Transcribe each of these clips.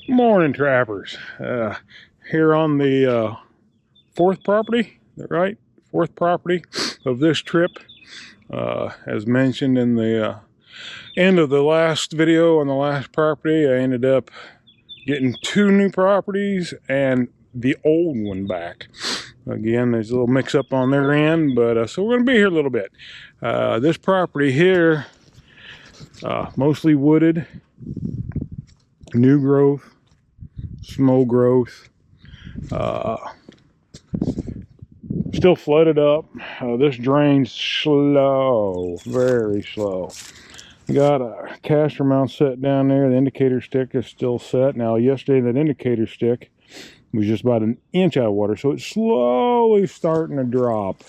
Morning, trappers. Here on the fourth property, right? Fourth property of this trip. As mentioned in the end of the last video on the last property, I ended up getting 2 new properties and the old one back. Again, there's a little mix up on their end, but so we're going to be here a little bit. This property here, mostly wooded, new growth, small growth, still flooded up. This drains slow, very slow. Got a caster mount set down there. The indicator stick is still set. Now yesterday that indicator stick was just about an inch out of water, so it's slowly starting to drop.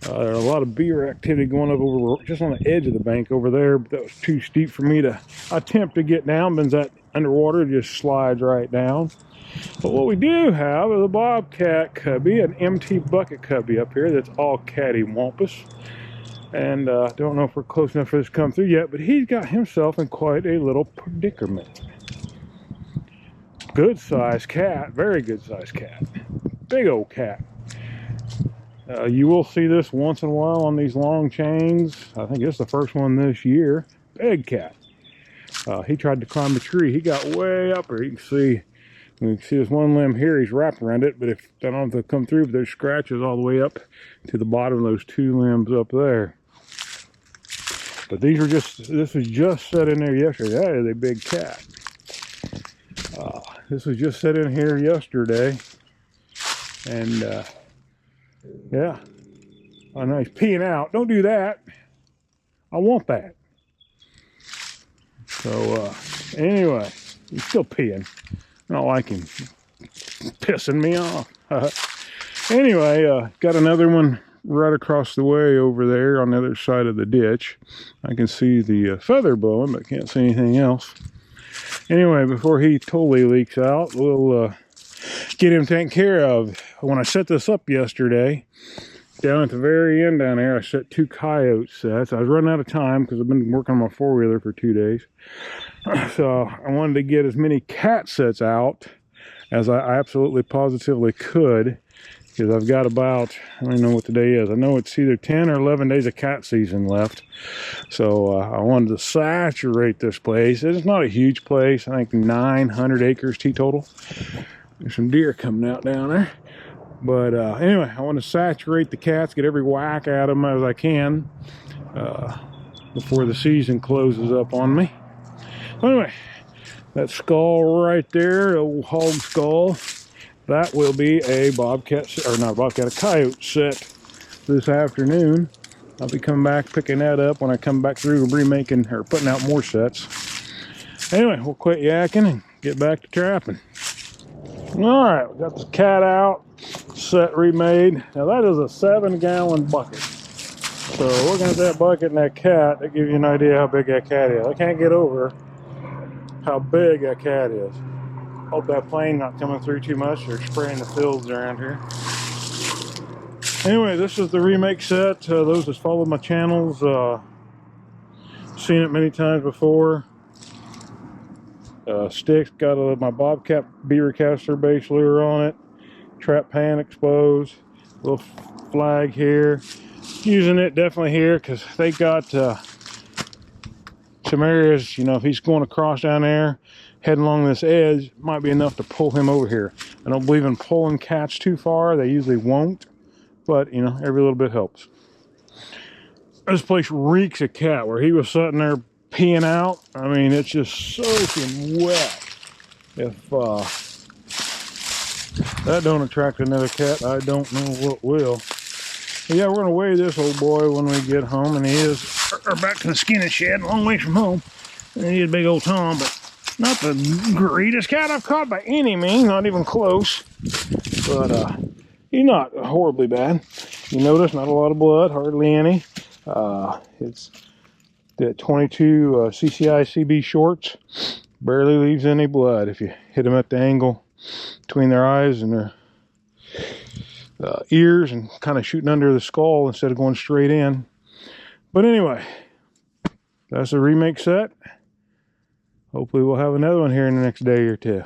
There's a lot of beaver activity going up over just on the edge of the bank over there, but that was too steep for me to attempt to get down, because that underwater just slides right down. But what we do have is a bobcat cubby, an MT bucket cubby up here that's all cattywampus. And don't know if we're close enough for this to come through yet, but he's got himself in quite a little predicament. Good sized cat, very good sized cat. Big old cat. You will see this once in a while on these long chains. I think it's the first one this year. Big cat. He tried to climb a tree. He got way up there. You can see this one limb here. He's wrapped around it, but if I don't know if they'll come through, but there's scratches all the way up to the bottom of those 2 limbs up there. But these were this was just set in there yesterday. That is a big cat. This was just set in here yesterday. And yeah. Oh, no, he's peeing out. Don't do that. I want that. So anyway, he's still peeing. I don't like him pissing me off. Anyway, got another one right across the way over there on the other side of the ditch. I can see the feather blowing, but can't see anything else. Anyway, before he totally leaks out, we'll get him taken care of. When I set this up yesterday, down at the very end down there, I set 2 coyote sets. I was running out of time because I've been working on my 4-wheeler for 2 days. So I wanted to get as many cat sets out as I absolutely positively could, because I've got about, I don't know what the day is. I know it's either 10 or 11 days of cat season left. So I wanted to saturate this place. It's not a huge place. I think 900 acres total. There's some deer coming out down there. But anyway, I want to saturate the cats, get every whack at them as I can before the season closes up on me. Anyway, that skull right there, old hog skull, that will be a bobcat, or not a bobcat, a coyote set this afternoon. I'll be coming back, picking that up when I come back through and remaking, or putting out more sets. Anyway, we'll quit yakking and get back to trapping. All right, we got this cat out, set remade. Now that is a 7-gallon bucket. So looking at that bucket and that cat, that gives you an idea how big that cat is. I can't get over how big that cat is. Hope that plane not coming through too much. They're spraying the fields around here. Anyway, this is the remake set. Those that follow my channels, seen it many times before. Sticks got my Bobcat beaver caster base lure on it. Trap pan exposed. Little flag here. Using it definitely here because they got some areas, you know, if he's going across down there, heading along this edge, might be enough to pull him over here. I don't believe in pulling cats too far. They usually won't, but you know, every little bit helps. This place reeks of cat. Where he was sitting there peeing out, I mean, it's just soaking wet. If that don't attract another cat, I don't know what will. But yeah, we're gonna weigh this old boy when we get home, and he is back to the skinning shed, a long way from home. And he is a big old Tom, but not the greatest cat I've caught by any means, not even close. But he's not horribly bad. You notice not a lot of blood, hardly any. It's the 22 CCI CB shorts, barely leaves any blood if you hit them at the angle between their eyes and their ears and kind of shooting under the skull instead of going straight in. But anyway, that's a remake set. Hopefully we'll have another one here in the next day or two.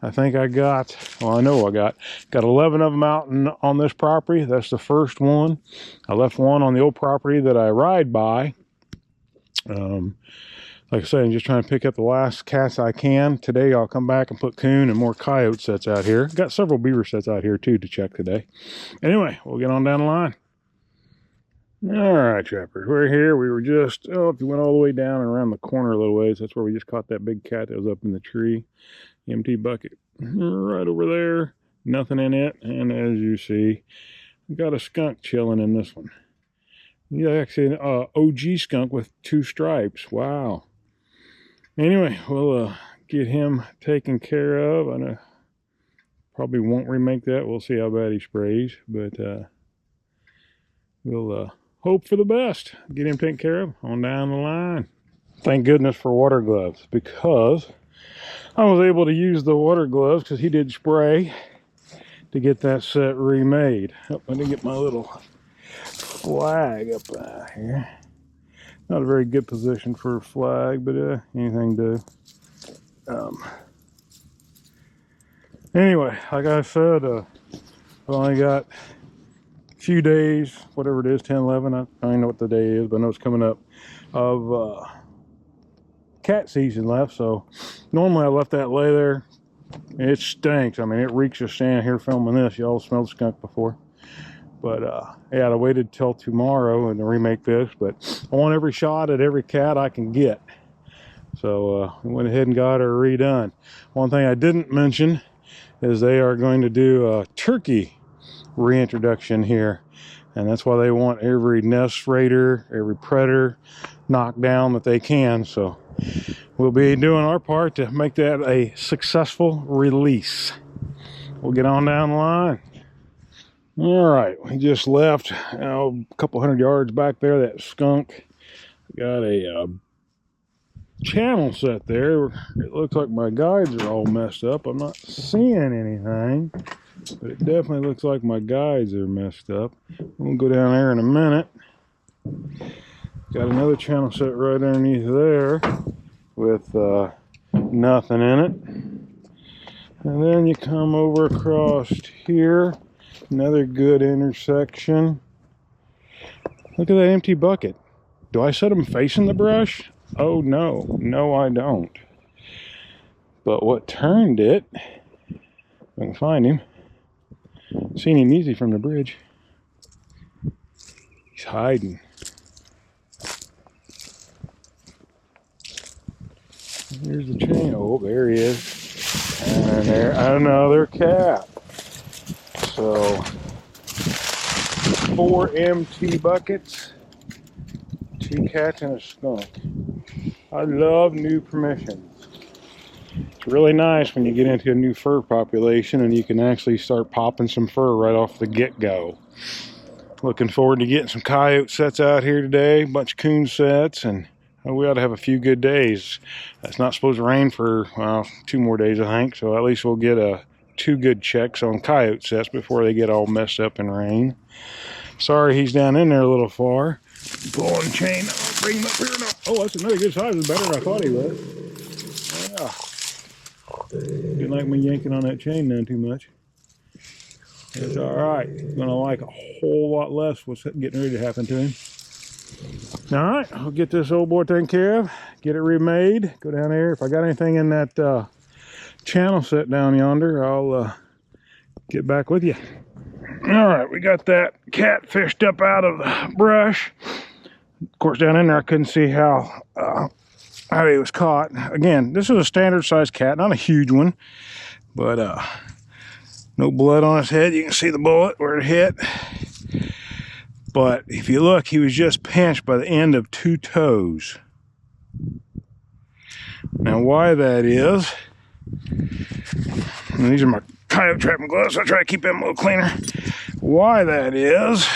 I think I got, well, I know I got 11 of them out on this property. That's the first one. I left one on the old property that I ride by. Like I said, I'm just trying to pick up the last cats I can. Today I'll come back and put coon and more coyote sets out here. Got several beaver sets out here too to check today. Anyway, we'll get on down the line. All right, trappers, we're here. We were just, if you went all the way down and around the corner a little ways, that's where we just caught that big cat that was up in the tree. Empty bucket right over there, nothing in it. And as you see, we got a skunk chilling in this one. Yeah, actually an OG skunk with 2 stripes. Wow. Anyway, we'll get him taken care of. I know probably won't remake that. We'll see how bad he sprays, but we'll hope for the best. Get him taken care of on down the line. Thank goodness for water gloves, because I was able to use the water gloves because he did spray to get that set remade. Oh, let me get my little flag up here. Not a very good position for a flag, but anything to. Anyway, like I said, I've only got a few days, whatever it is, 10, 11, I don't even know what the day is, but I know it's coming up, of cat season left. So normally I left that lay there. It stinks. I mean, it reeks of standing here filming this. Y'all smelled skunk before. But yeah, I waited till tomorrow and to remake this, but I want every shot at every cat I can get. So I went ahead and got her redone. One thing I didn't mention is they are going to do a turkey reintroduction here. And that's why they want every nest raider, every predator knocked down that they can. So we'll be doing our part to make that a successful release. We'll get on down the line. All right, we just left a couple 100 yards back there. That skunk got a channel set there. It looks like my guides are all messed up. I'm not seeing anything, but it definitely looks like my guides are messed up. We'll go down there in a minute. Got another channel set right underneath there with nothing in it. And then you come over across here. Another good intersection. Look at that empty bucket. Do I set them facing the brush? Oh no, no I don't. But what turned it, if I can find him, seen him easy from the bridge. He's hiding. Here's the chain. Oh, there he is. And there another cat. So 4 empty buckets, 2 cats and a skunk. I love new permissions. It's really nice when you get into a new fur population and you can actually start popping some fur right off the get-go. Looking forward to getting some coyote sets out here today, a bunch of coon sets, and we ought to have a few good days. It's not supposed to rain for, well, 2 more days, I think, so at least we'll get 2 good checks on coyote sets before they get all messed up in rain. Sorry he's down in there a little far. Pulling the chain. I'll bring him up here now. Oh, that's another good size. It's better than I thought he was. Yeah. Didn't like me yanking on that chain none too much. It's all right. He's going to like a whole lot less what's getting ready to happen to him. All right. I'll get this old boy taken care of. Get it remade. Go down there. If I got anything in that channel set down yonder, I'll get back with you. All right, we got that cat fished up out of the brush. Of course, down in there I couldn't see how he was caught. Again, this is a standard size cat, not a huge one, but no blood on his head. You can see the bullet where it hit. But if you look, he was just pinched by the end of 2 toes. Now, why that is, and these are my coyote trapping gloves, so I try to keep them a little cleaner. Why that is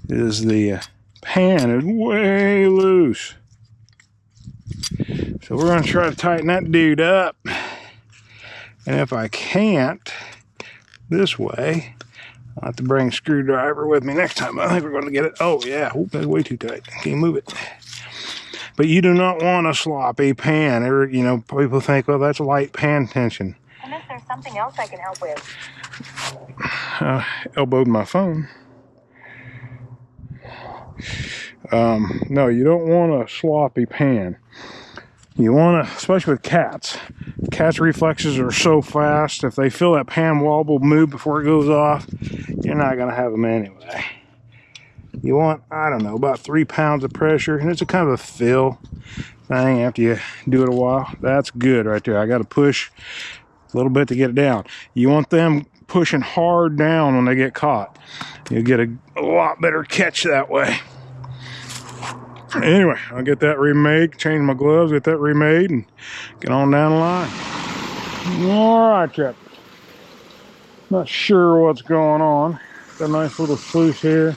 the pan is way loose. So we're going to try to tighten that dude up. And if I can't, this way. I'll have to bring a screwdriver with me next time. I think we're going to get it. Oh, yeah. Oop, that's way too tight. Can't move it. But you do not want a sloppy pan. You know, people think, well, that's light pan tension. Unless there's something else I can help with. Elbowed my phone. No, you don't want a sloppy pan. You want to, especially with cats. Cats' reflexes are so fast. If they feel that pan wobble move before it goes off, you're not going to have them anyway. You want, I don't know, about 3 pounds of pressure. And it's a kind of a feel thing after you do it a while. That's good right there. I got to push a little bit to get it down. You want them pushing hard down when they get caught. You'll get a lot better catch that way. Anyway, I'll get that remade, change my gloves, get that remade, and get on down the line. All right, Trapper. Not sure what's going on. Got a nice little sluice here.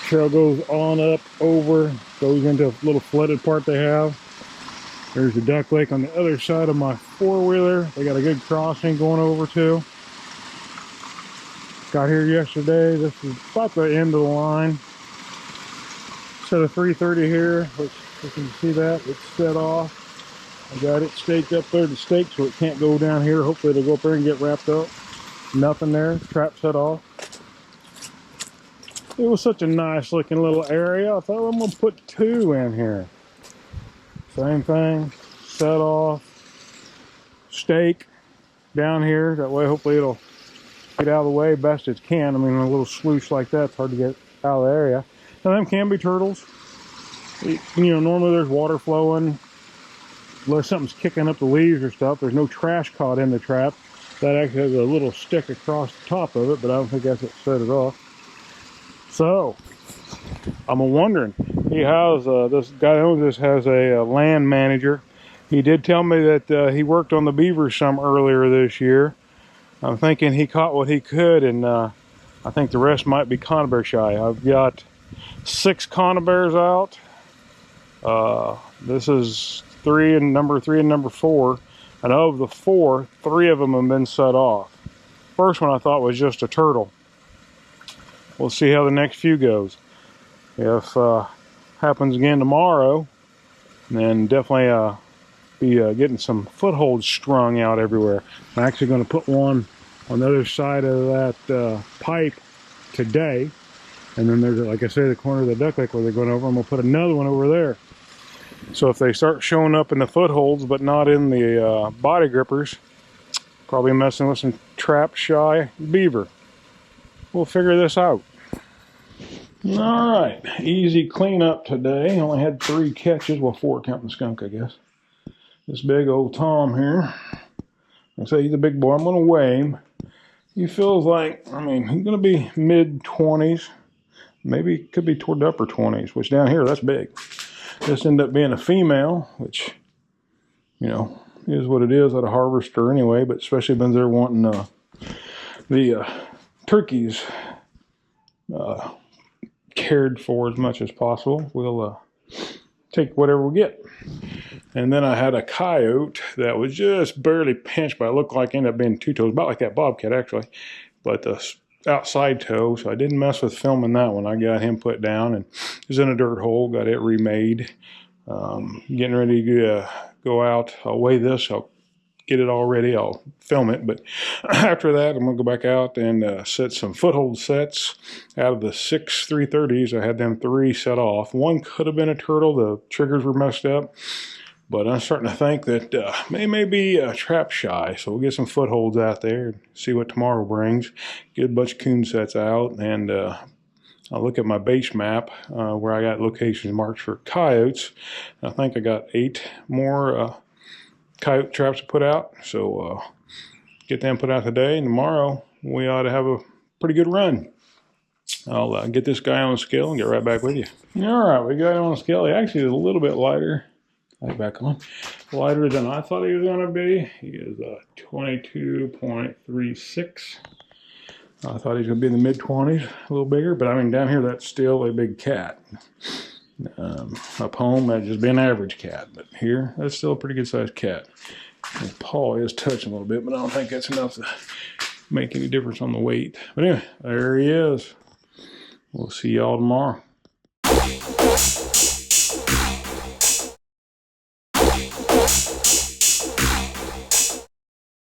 Trail goes on up, over, goes into a little flooded part they have. There's the duck lake on the other side of my four-wheeler. They got a good crossing going over too. Got here yesterday. This is about the end of the line. Set of 330 here, which you can see that it's set off. I got it staked up there to stake so it can't go down here. Hopefully it'll go up there and get wrapped up. Nothing there, trap set off. It was such a nice looking little area. I thought, well, I'm gonna put 2 in here. Same thing, set off, stake down here. That way hopefully it'll get out of the way best it can. I mean, a little sluice like that's hard to get out of the area. Now, them can be turtles. You know, normally there's water flowing. Unless something's kicking up the leaves or stuff, there's no trash caught in the trap. That actually has a little stick across the top of it, but I don't think that's what set it off. So, I'm wondering, he has, this guy who owns this has a land manager. He did tell me that he worked on the beavers some earlier this year. I'm thinking he caught what he could, and I think the rest might be conibear shy. I've got 6 conibears out. This is number 3 and number 4. And of the 4, 3 of them have been set off. First one I thought was just a turtle. We'll see how the next few goes. If happens again tomorrow, then definitely be getting some footholds strung out everywhere. I'm actually going to put one on the other side of that pipe today. And then there's, like I say, the corner of the duck lake where they're going over. I'm going to put another one over there. So if they start showing up in the footholds, but not in the body grippers, probably messing with some trap shy beaver. We'll figure this out. All right, easy cleanup today. Only had 3 catches, well 4 counting the skunk, I guess. This big old Tom here. I say he's a big boy. I'm going to weigh him. He feels like, I mean, he's going to be mid-20s. Maybe could be toward the upper 20s, which down here, that's big. This ended up being a female, which, you know, is what it is at a harvester anyway, but especially when they're wanting the turkeys cared for as much as possible. We'll take whatever we get. And then I had a coyote that was just barely pinched, but it looked like it ended up being 2 toes, about like that bobcat actually, but the outside toe, so I didn't mess with filming that one. I got him put down and it was in a dirt hole, got it remade. Getting ready to go out. I'll weigh this, I'll get it all ready, I'll film it, but after that I'm gonna go back out and set some foothold sets. Out of the 6 330s, I had them 3 set off. One could have been a turtle, the triggers were messed up, but I'm starting to think that may be trap shy, so we'll get some footholds out there and see what tomorrow brings. Get a bunch of coon sets out, and I'll look at my base map where I got locations marked for coyotes. I think I got 8 more coyote traps to put out, so get them put out today, and tomorrow we ought to have a pretty good run. I'll get this guy on the scale and get right back with you. All right, we got him on the scale. He actually is a little bit lighter. Back on. Lighter than I thought he was going to be. He is 22.36. I thought he was going to be in the mid-20s, a little bigger, but I mean down here that's still a big cat. Up home that'd just be an average cat, but here that's still a pretty good sized cat. His paw is touching a little bit, but I don't think that's enough to make any difference on the weight. But anyway, there he is. We'll see y'all tomorrow.